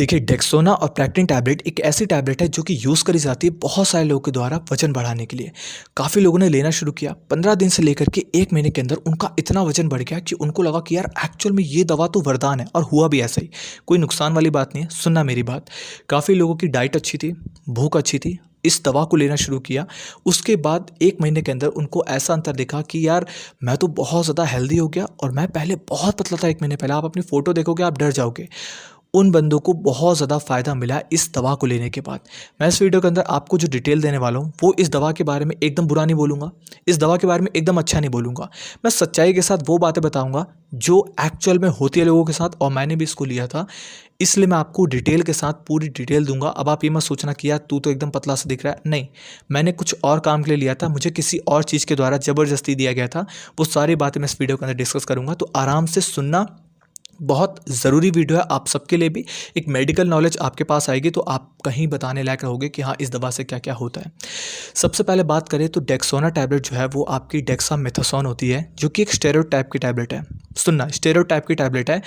देखिए, डेक्सोना और प्रेक्टिन टैबलेट एक ऐसी टैबलेट है जो कि यूज़ करी जाती है बहुत सारे लोगों के द्वारा वजन बढ़ाने के लिए। काफ़ी लोगों ने लेना शुरू किया। 15 दिन से लेकर के 1 महीने के अंदर उनका इतना वजन बढ़ गया कि उनको लगा कि यार एक्चुअल में ये दवा तो वरदान है, और हुआ भी ऐसा ही। कोई नुकसान वाली बात नहीं है, सुनना मेरी बात। काफ़ी लोगों की डाइट अच्छी थी, भूख अच्छी थी, इस दवा को लेना शुरू किया। उसके बाद 1 महीने के अंदर उनको ऐसा अंतर दिखा कि यार मैं तो बहुत ज़्यादा हेल्दी हो गया, और मैं पहले बहुत पतला था 1 महीने पहले। आप अपनी फ़ोटो देखोगे आप डर जाओगे। उन बंदों को बहुत ज़्यादा फ़ायदा मिला इस दवा को लेने के बाद। मैं इस वीडियो के अंदर आपको जो डिटेल देने वाला हूँ, वो इस दवा के बारे में एकदम बुरा नहीं बोलूँगा, इस दवा के बारे में एकदम अच्छा नहीं बोलूँगा। मैं सच्चाई के साथ वो बातें बताऊँगा जो एक्चुअल में होती है लोगों के साथ, और मैंने भी इसको लिया था। इसलिए मैं आपको डिटेल के साथ पूरी डिटेल दूंगा। अब आप ये मत सोचना कि यार तू तो एकदम पतला सा दिख रहा है। नहीं, मैंने कुछ और काम के लिए लिया था, मुझे किसी और चीज़ के द्वारा ज़बरदस्ती दिया गया था। वो सारी बातें मैं इस वीडियो के अंदर डिस्कस करूँगा, तो आराम से सुनना। बहुत ज़रूरी वीडियो है आप सबके लिए भी। एक मेडिकल नॉलेज आपके पास आएगी तो आप कहीं बताने लायक रहोगे कि हाँ, इस दवा से क्या क्या होता है। सबसे पहले बात करें तो डेक्सोना टैबलेट जो है वो आपकी डेक्सामेथासोन होती है, जो कि एक स्टेरॉइड टाइप की टैबलेट है। सुनना, स्टेरॉइड टाइप की टैबलेट है।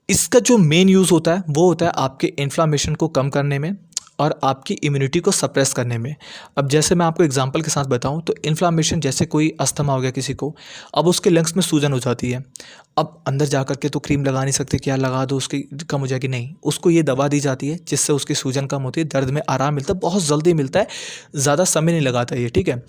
इसका जो मेन यूज़ होता है वो होता है आपके इन्फ्लामेशन को कम करने में और आपकी इम्यूनिटी को सप्रेस करने में। अब जैसे मैं आपको एग्जांपल के साथ बताऊं तो इन्फ्लामेशन, जैसे कोई अस्थमा हो गया किसी को, अब उसके लंग्स में सूजन हो जाती है। अब अंदर जा कर के तो क्रीम लगा नहीं सकते कि यार लगा दो उसकी कम हो जाएगी, नहीं, उसको ये दवा दी जाती है जिससे उसकी सूजन कम होती है, दर्द में आराम मिलता है, बहुत जल्दी मिलता है, ज़्यादा समय नहीं लगाता ये, ठीक है।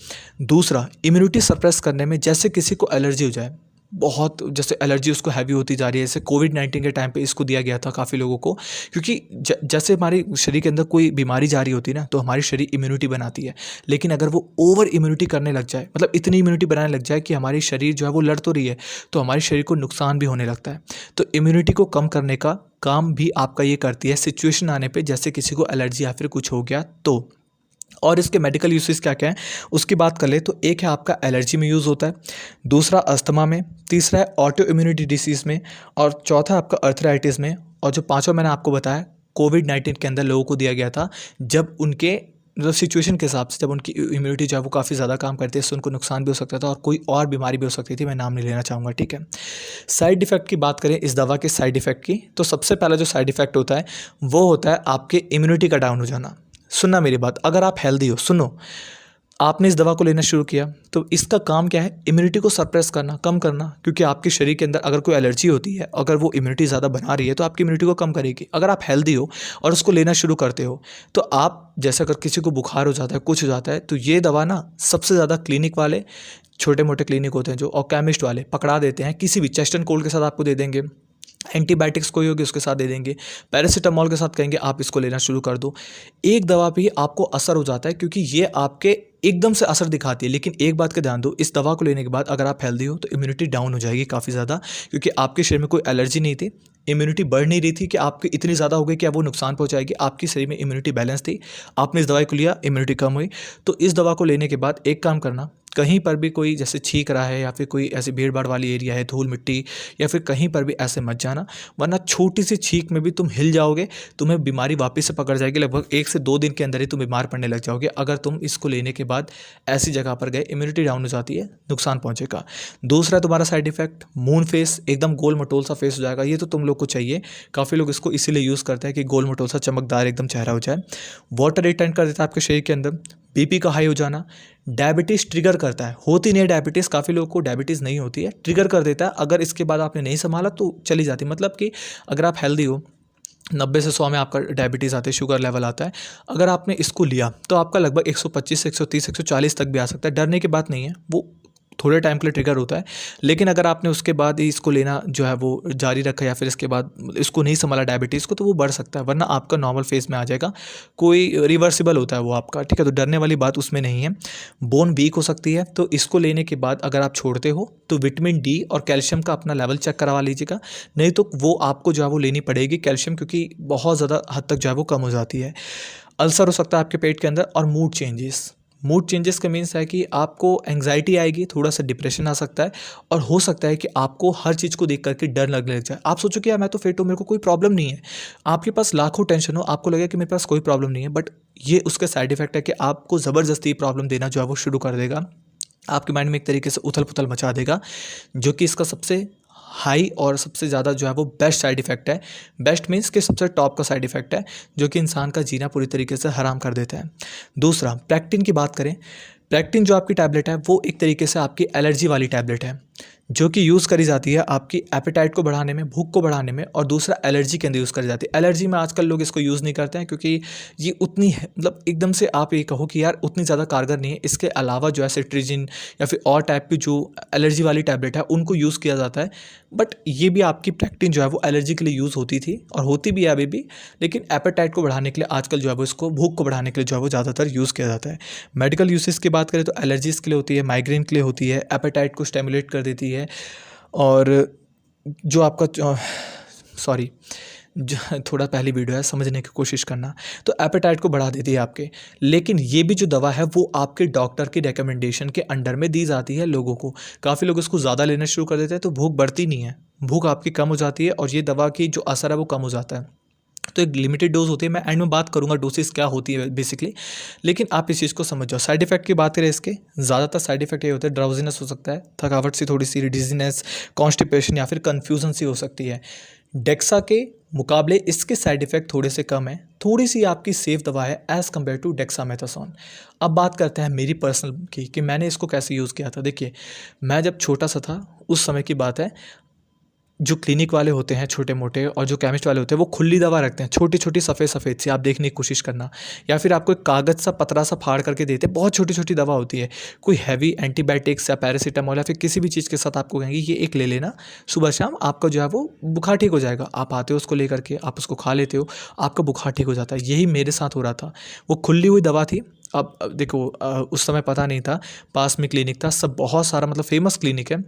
दूसरा, इम्यूनिटी सप्रेस करने में, जैसे किसी को एलर्जी हो जाए, बहुत जैसे एलर्जी उसको हैवी होती जा रही है, जैसे कोविड-19 के टाइम पे इसको दिया गया था काफ़ी लोगों को, क्योंकि जैसे हमारे शरीर के अंदर कोई बीमारी जा रही होती है ना, तो हमारी शरीर इम्यूनिटी बनाती है। लेकिन अगर वो ओवर इम्यूनिटी करने लग जाए, मतलब इतनी इम्यूनिटी बनाने लग जाए कि हमारी शरीर जो है वो लड़ तो रही है, तो हमारे शरीर को नुकसान भी होने लगता है। तो इम्यूनिटी को कम करने का काम भी आपका ये करती है सिचुएशन आने पे, जैसे किसी को एलर्जी या फिर कुछ हो गया तो। और इसके मेडिकल यूसेस क्या क्या हैं उसकी बात कर ले तो एक है आपका एलर्जी में यूज़ होता है, दूसरा अस्थमा में, तीसरा है ऑटो इम्यूनिटी डिसीज़ में, और चौथा आपका अर्थराइटिस में, और जो पांचवा मैंने आपको बताया कोविड-19 के अंदर लोगों को दिया गया था, जब उनके मतलब सिचुएशन के हिसाब से, जब उनकी इम्यूनिटी जो है वो काफ़ी ज़्यादा काम करती है, इससे उनको नुकसान भी हो सकता था और कोई और बीमारी भी हो सकती थी, मैं नाम नहीं लेना चाहूँगा, ठीक है। साइड इफ़ेक्ट की बात करें इस दवा के साइड इफ़ेक्ट की, तो सबसे पहला जो साइड इफ़ेक्ट होता है वो होता है आपके इम्यूनिटी का डाउन हो जाना। सुनना मेरी बात, अगर आप हेल्दी हो, सुनो, आपने इस दवा को लेना शुरू किया तो इसका काम क्या है, इम्यूनिटी को सप्रेस करना, कम करना, क्योंकि आपके शरीर के अंदर अगर कोई एलर्जी होती है, अगर वो इम्यूनिटी ज़्यादा बना रही है तो आपकी इम्यूनिटी को कम करेगी। अगर आप हेल्दी हो और उसको लेना शुरू करते हो तो आप, जैसे अगर किसी को बुखार हो जाता है, कुछ हो जाता है, तो ये दवा ना सबसे ज़्यादा क्लिनिक वाले, छोटे मोटे क्लिनिक होते हैं जो, और केमिस्ट वाले पकड़ा देते हैं, किसी भी चेस्ट एंड कोल्ड के साथ आपको दे देंगे, एंटीबायोटिक्स कोई होगी उसके साथ दे देंगे, पैरासीटामॉल के साथ कहेंगे आप इसको लेना शुरू कर दो। एक दवा पे ही आपको असर हो जाता है, क्योंकि ये आपके एकदम से असर दिखाती है। लेकिन एक बात का ध्यान दो, इस दवा को लेने के बाद अगर आप हेल्दी हो तो इम्यूनिटी डाउन हो जाएगी काफ़ी ज़्यादा, क्योंकि आपके शरीर में कोई एलर्जी नहीं थी, इम्यूनिटी बढ़ नहीं रही थी कि आपकी इतनी ज़्यादा हो गई कि अब वो नुकसान पहुंचाएगी, आपके शरीर में इम्यूनिटी बैलेंस थी, आपने इस दवाई को लिया, इम्यूनिटी कम हुई। तो इस दवा को लेने के बाद एक काम करना, कहीं पर भी कोई जैसे छींक रहा है या फिर कोई ऐसी भीड़ भाड़ वाली एरिया है, धूल मिट्टी, या फिर कहीं पर भी ऐसे मत जाना, वरना छोटी सी छींक में भी तुम हिल जाओगे, तुम्हें बीमारी वापस से पकड़ जाएगी। लगभग 1 से 2 दिन के अंदर ही तुम बीमार पड़ने लग जाओगे अगर तुम इसको लेने के बाद ऐसी जगह पर गए, इम्यूनिटी डाउन हो जाती है, नुकसान पहुंचेगा। दूसरा तुम्हारा साइड इफेक्ट, मून फेस, एकदम गोल मटोल सा फेस हो जाएगा। ये तो तुम लोग को चाहिए, काफ़ी लोग इसको इसीलिए यूज़ करते हैं कि गोल मटोल सा चमकदार एकदम चेहरा हो जाए। वाटर रिटेंट कर देता है आपके शरीर के अंदर। बीपी का हाई हो जाना, डायबिटीज़ ट्रिगर करता है, होती नहीं है डायबिटीज़, काफ़ी लोगों को डायबिटीज़ नहीं होती है, ट्रिगर कर देता है। अगर इसके बाद आपने नहीं संभाला तो चली जाती, मतलब कि अगर आप हेल्दी हो, 90 से 100 में आपका डायबिटीज़ आता है, शुगर लेवल आता है, अगर आपने इसको लिया तो आपका लगभग 125 से 130 140 तक भी आ सकता है। डरने की बात नहीं है, वो थोड़े टाइम के लिए ट्रिगर होता है। लेकिन अगर आपने उसके बाद ही इसको लेना जो है वो जारी रखा, या फिर इसके बाद इसको नहीं संभाला डायबिटीज़ को, तो वो बढ़ सकता है, वरना आपका नॉर्मल फेज में आ जाएगा, कोई रिवर्सिबल होता है वो आपका, ठीक है। तो डरने वाली बात उसमें नहीं है। बोन वीक हो सकती है, तो इसको लेने के बाद अगर आप छोड़ते हो तो विटामिन डी और कैल्शियम का अपना लेवल चेक करवा लीजिएगा, नहीं तो वो आपको जो है वो लेनी पड़ेगी कैल्शियम, क्योंकि बहुत ज़्यादा हद तक जो है वो कम हो जाती है। अल्सर हो सकता है आपके पेट के अंदर, और मूड चेंजेस का मीन्स है कि आपको एंग्जाइटी आएगी, थोड़ा सा डिप्रेशन आ सकता है, और हो सकता है कि आपको हर चीज़ को देख करके डर लगने लग जाए। आप सोचो कि यार मैं तो फिट हूँ, मेरे को कोई प्रॉब्लम नहीं है, आपके पास लाखों टेंशन हो, आपको लगे कि मेरे पास कोई प्रॉब्लम नहीं है, बट ये उसका साइड इफेक्ट है कि आपको ज़बरदस्ती प्रॉब्लम देना जो है वो शुरू कर देगा, आपके माइंड में एक तरीके से उथल पुथल मचा देगा, जो कि इसका सबसे हाई और सबसे ज़्यादा जो है वो बेस्ट साइड इफ़ेक्ट है। बेस्ट मीन्स कि सबसे टॉप का साइड इफ़ेक्ट है, जो कि इंसान का जीना पूरी तरीके से हराम कर देता है। दूसरा, प्रेक्टिन की बात करें। प्रेक्टिन जो आपकी टैबलेट है वो एक तरीके से आपकी एलर्जी वाली टैबलेट है, जो कि यूज़ करी जाती है आपकी एपेटाइट को बढ़ाने में, भूख को बढ़ाने में, और दूसरा एलर्जी के अंदर यूज़ करी जाती है। एलर्जी में आजकल लोग इसको यूज़ नहीं करते हैं, क्योंकि ये उतनी है, मतलब एकदम से आप ये कहो कि यार उतनी ज़्यादा कारगर नहीं है। इसके अलावा जो है सिट्रीजिन या फिर और टाइप की जो एलर्जी वाली टैबलेट है उनको यूज़ किया जाता है। बट ये भी आपकी प्रेक्टिन जो है वो एलर्जी के लिए यूज़ होती थी और होती भी है अभी भी, लेकिन एपेटाइट को बढ़ाने के लिए आजकल जो है वो इसको, भूख को बढ़ाने के लिए जो है वो ज़्यादातर यूज़ किया जाता है। मेडिकल यूसेज की बात करें तो एलर्जीज़ के लिए होती है, माइग्रेन के लिए होती है, एपेटाइट को स्टिमुलेट कर देती है, और जो आपका सॉरी, थोड़ा पहली वीडियो है, समझने की कोशिश करना। तो एपेटाइट को बढ़ा देती है आपके। लेकिन ये भी जो दवा है वो आपके डॉक्टर की रिकमेंडेशन के अंडर में दी जाती है लोगों को। काफ़ी लोग इसको ज़्यादा लेना शुरू कर देते हैं तो भूख बढ़ती नहीं है, भूख आपकी कम हो जाती है और ये दवा की जो असर है वो कम हो जाता है। तो एक लिमिटेड डोज होती है। मैं एंड में बात करूंगा डोसेस क्या होती है बेसिकली, लेकिन आप इस चीज़ को समझ जाओ। साइड इफेक्ट की बात करें, इसके ज़्यादातर साइड इफेक्ट ये होते हैं, ड्राउजीनेस हो सकता है, थकावट सी थोड़ी सी, डिजीनेस, कॉन्स्टिपेशन या फिर कन्फ्यूजन सी हो सकती है। डेक्सा के मुकाबले इसके साइड इफेक्ट थोड़े से कम है, थोड़ी सी आपकी सेफ दवा है एज़ कम्पेयर टू डेक्सामेथासोन। अब बात करते हैं मेरी पर्सनल की कि मैंने इसको कैसे यूज़ किया था। देखिए, मैं जब छोटा सा था उस समय की बात है, जो क्लिनिक वाले होते हैं छोटे मोटे और जो केमिस्ट वाले होते हैं वो खुली दवा रखते हैं, छोटी छोटी सफ़ेद सफ़ेद सी, आप देखने की कोशिश करना, या फिर आपको एक कागज़ सा पतला सा फाड़ करके देते हैं, बहुत छोटी छोटी दवा होती है। कोई हैवी एंटीबायोटिक्स या पैरासीटामोल या फिर किसी भी चीज़ के साथ आपको कहेंगे ये एक ले लेना, सुबह शाम आपका जो है वो बुखार ठीक हो जाएगा। आप आते हो उसको लेकर के, आप उसको खा लेते हो, आपका बुखार ठीक हो जाता है। यही मेरे साथ हो रहा था। वो खुली हुई दवा थी। अब देखो, उस समय पता नहीं था, पास में क्लिनिक था, सब बहुत सारा, मतलब फेमस क्लिनिक है,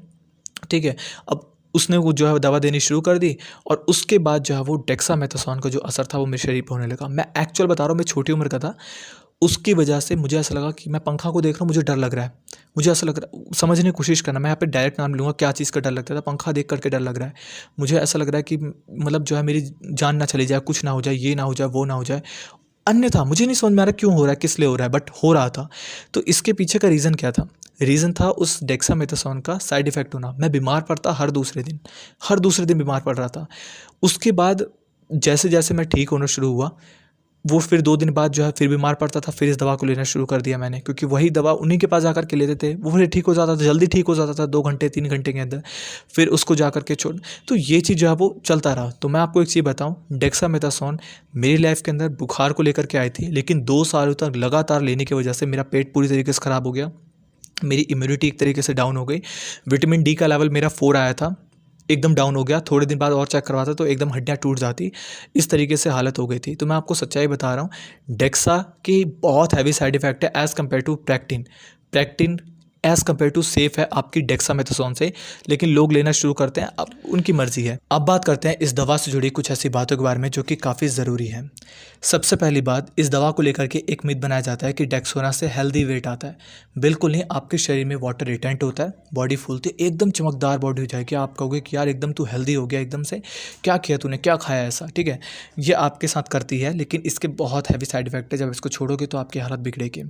ठीक है। अब उसने वो जो है दवा देनी शुरू कर दी और उसके बाद जो है वो डेक्सामेथासोन का जो असर था वो मेरे शरीर पर होने लगा। मैं एक्चुअल बता रहा हूँ, मैं छोटी उम्र का था, उसकी वजह से मुझे ऐसा लगा कि मैं पंखा को देख रहा हूँ, मुझे डर लग रहा है, मुझे ऐसा लग रहा है, समझने की कोशिश करना, मैं यहाँ पे डायरेक्ट नाम लूँगा क्या चीज़ का डर लगता था। पंखा देख करके डर लग रहा है, मुझे ऐसा लग रहा है कि मतलब जो है मेरी जान ना चली जाए, कुछ ना हो जाए, ये ना हो जाए, वो ना हो जाए। अन्यथा मुझे नहीं समझ में आ रहा क्यों हो रहा है, किस लिए हो रहा है, बट हो रहा था। तो इसके पीछे का रीज़न क्या था? रीज़न था उस डेक्सामेथासोन का साइड इफ़ेक्ट होना। मैं बीमार पड़ता हर दूसरे दिन बीमार पड़ रहा था। उसके बाद जैसे-जैसे मैं ठीक होना शुरू हुआ, वो फिर 2 दिन बाद जो है फिर बीमार पड़ता था, फिर इस दवा को लेना शुरू कर दिया मैंने, क्योंकि वही दवा उन्हीं के पास जाकर के लेते थे, वो फिर ठीक हो जाता था, जल्दी ठीक हो जाता था 2 घंटे 3 घंटे के अंदर, फिर उसको जा कर के छोड़। तो ये चीज़ जो है वो चलता रहा। तो मैं आपको एक चीज़ बताऊँ, डेक्सामेथासोन मेरी लाइफ़ के अंदर बुखार को लेकर के आई थी, लेकिन 2 सालों तक लगातार लेने की वजह से मेरा पेट पूरी तरीके से ख़राब हो गया, मेरी इम्यूनिटी एक तरीके से डाउन हो गई, विटामिन डी का लेवल मेरा 4 आया था, एकदम डाउन हो गया। थोड़े दिन बाद और चेक करवाता तो एकदम हड्डियाँ टूट जाती, इस तरीके से हालत हो गई थी। तो मैं आपको सच्चाई बता रहा हूँ, डेक्सा की बहुत हैवी साइड इफ़ेक्ट है as compare to Practin. Practin as compare to safe है आपकी डेक्सामेथासोन से, लेकिन लोग लेना शुरू करते हैं, अब उनकी मर्ज़ी है। अब बात करते हैं इस दवा से जुड़ी कुछ ऐसी बातों के बारे में जो कि काफ़ी ज़रूरी है। सबसे पहली बात, इस दवा को लेकर के एक मिथ बनाया जाता है कि डेक्सोना से हेल्दी वेट आता है। बिल्कुल नहीं, आपके शरीर में वाटर रिटेंट होता है, बॉडी फूलती है, एकदम चमकदार बॉडी हो जाएगी। आप कहोगे कि यार एकदम तू हेल्दी हो गया एकदम से, क्या किया तूने, क्या खाया ऐसा, ठीक है। ये आपके साथ करती है, लेकिन इसके बहुत हैवी साइड इफेक्ट है। जब इसको छोड़ोगे तो आपकी हालत बिगड़ेगी।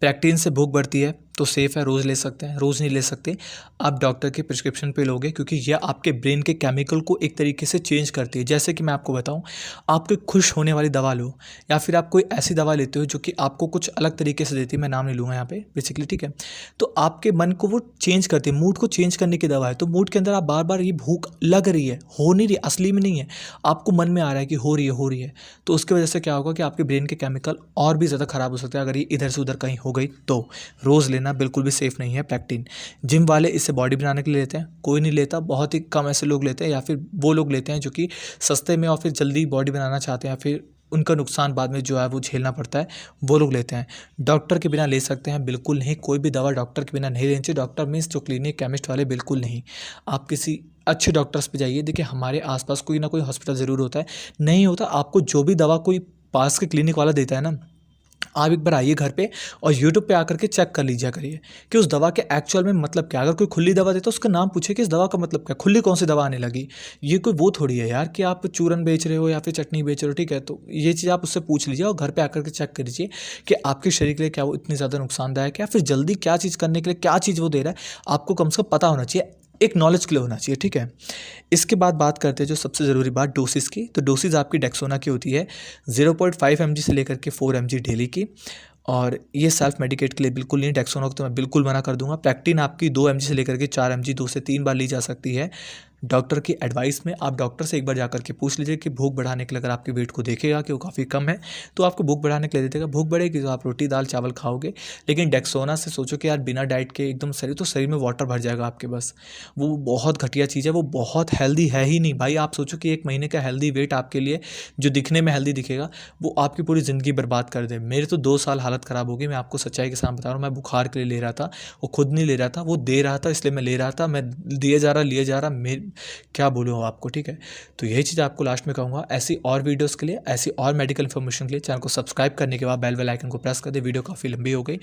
प्रेक्टिन से भूख बढ़ती है तो सेफ़ है, रोज़ ले सकते हैं, रोज़ नहीं ले सकते, आप डॉक्टर के प्रिस्क्रिप्शन पे लोगे, क्योंकि यह आपके ब्रेन के केमिकल को एक तरीके से चेंज करती है। जैसे कि मैं आपको बताऊं, आप कोई खुश होने वाली दवा लो या फिर आप कोई ऐसी दवा लेते हो जो कि आपको कुछ अलग तरीके से देती है, मैं नाम नहीं लूँगा यहाँ पे बेसिकली, ठीक है। तो आपके मन को वो चेंज करती है, मूड को चेंज करने की दवा है। तो मूड के अंदर आप बार बार ये भूख लग रही है, हो नहीं रही, असली में नहीं है, आपको मन में आ रहा है कि हो रही है, तो उसकी वजह से क्या होगा कि आपके ब्रेन के केमिकल और भी ज़्यादा ख़राब हो सकते हैं। अगर ये इधर से उधर कहीं हो गई तो रोज़ लेना बिल्कुल भी सेफ़ नहीं है प्रेक्टिन। जिम वाले इसे बॉडी बनाने के लिए लेते हैं, कोई नहीं लेता, बहुत ही कम ऐसे लोग लेते हैं, या फिर वो लोग लेते हैं जो कि सस्ते में और फिर जल्दी बॉडी बनाना चाहते हैं, या फिर उनका नुकसान बाद में जो है वो झेलना पड़ता है, वो लोग लेते हैं। डॉक्टर के बिना ले सकते हैं, बिल्कुल नहीं, कोई भी दवा डॉक्टर के बिना नहीं लेनी चाहिए। डॉक्टर मीन्स जो क्लिनिक केमिस्ट वाले, बिल्कुल नहीं। आप किसी अच्छे डॉक्टर्स पे जाइए। देखिए, हमारे आसपास कोई ना कोई हॉस्पिटल ज़रूर होता है, नहीं होता आपको जो भी दवा कोई पास के क्लिनिक वाला देता है ना, आप एक बार आइए घर पे और यूट्यूब पे आकर के चेक कर लीजिए करिए कि उस दवा के एक्चुअल में मतलब क्या। अगर कोई खुली दवा देता है उसका नाम पूछे कि इस दवा का मतलब क्या, खुली कौन सी दवा आने लगी। ये कोई वो थोड़ी है यार कि आप चूरन बेच रहे हो या फिर चटनी बेच रहे हो, ठीक है। तो ये चीज़ आप उससे पूछ लीजिए और घर पे आकर के चेक कर लीजिए कि आपके शरीर के लिए क्या वो इतनी ज़्यादा नुकसानदायक है, या फिर जल्दी क्या चीज़ करने के लिए क्या चीज़ वो दे रहा है, आपको कम से कम पता होना चाहिए। एक नॉलेज के लिए होना चाहिए, ठीक है। इसके बाद बात करते हैं जो सबसे ज़रूरी बात डोसेस की। तो डोसेज आपकी डेक्सोना की होती है 0.5 mg से लेकर के 4 mg डेली की, और ये सेल्फ मेडिकेट के लिए बिल्कुल नहीं। डेक्सोना को तो मैं बिल्कुल मना कर दूंगा। पैक्टिन आपकी 2 mg से लेकर के 4 mg 2 से 3 बार ली जा सकती है डॉक्टर की एडवाइस में। आप डॉक्टर से एक बार जाकर के पूछ लीजिए कि भूख बढ़ाने के लिए, अगर आपके वेट को देखेगा कि वो काफ़ी कम है तो आपको भूख बढ़ाने के लिए दे देगा। भूख बढ़ेगी तो आप रोटी दाल चावल खाओगे। लेकिन डेक्सोना से सोचो कि यार बिना डाइट के एकदम शरीर में वाटर भर जाएगा आपके, बस वो बहुत घटिया चीज़ है, वो बहुत हेल्दी है ही नहीं भाई। आप सोचो कि 1 महीने का हेल्दी वेट आपके लिए जो दिखने में हेल्दी दिखेगा वो आपकी पूरी ज़िंदगी बर्बाद कर दे। मेरे तो 2 साल हालत ख़राब हो गई, मैं आपको सच्चाई के साथ बता रहा हूँ। मैं बुखार के लिए ले रहा था, वो खुद नहीं ले रहा था, वो दे रहा था इसलिए मैं ले रहा था। मैं दिए जा रहा लिए जा रहा, मैं क्या बोलूँ आपको, ठीक है। तो यही चीज़ आपको लास्ट में कहूँगा। ऐसी और वीडियोज़ के लिए, ऐसी और मेडिकल इन्फॉर्मेशन के लिए चैनल को सब्सक्राइब करने के बाद बेल आइकन को प्रेस कर दे। वीडियो काफ़ी लंबी हो गई।